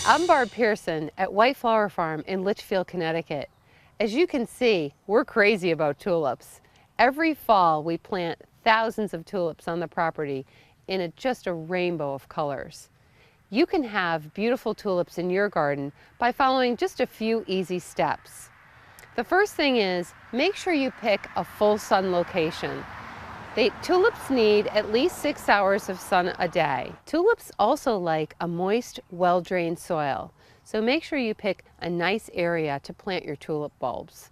I'm Barb Pearson at White Flower Farm in Litchfield, Connecticut. As you can see, we're crazy about tulips. Every fall we plant thousands of tulips on the property in just a rainbow of colors. You can have beautiful tulips in your garden by following just a few easy steps. The first thing is, make sure you pick a full sun location. Tulips need at least 6 hours of sun a day. Tulips also like a moist, well-drained soil, so make sure you pick a nice area to plant your tulip bulbs.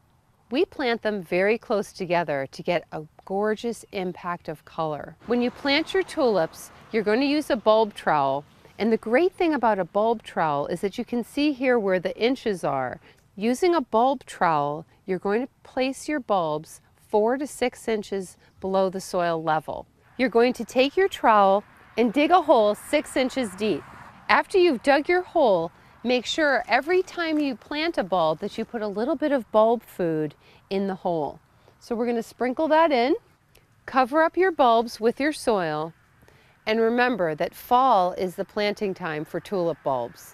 We plant them very close together to get a gorgeous impact of color. When you plant your tulips, you're going to use a bulb trowel, and the great thing about a bulb trowel is that you can see here where the inches are. Using a bulb trowel, you're going to place your bulbs 4 to 6 inches below the soil level. You're going to take your trowel and dig a hole 6 inches deep. After you've dug your hole, make sure every time you plant a bulb that you put a little bit of bulb food in the hole. So we're going to sprinkle that in, cover up your bulbs with your soil, and remember that fall is the planting time for tulip bulbs.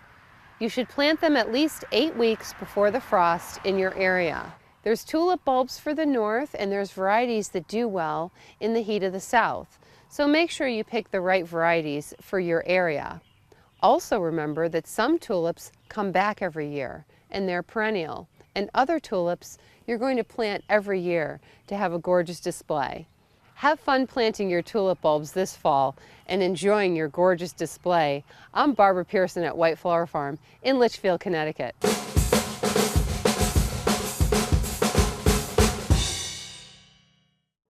You should plant them at least 8 weeks before the frost in your area. There's tulip bulbs for the north, and there's varieties that do well in the heat of the south. So make sure you pick the right varieties for your area. Also remember that some tulips come back every year, and they're perennial. And other tulips you're going to plant every year to have a gorgeous display. Have fun planting your tulip bulbs this fall and enjoying your gorgeous display. I'm Barbara Pearson at White Flower Farm in Litchfield, Connecticut.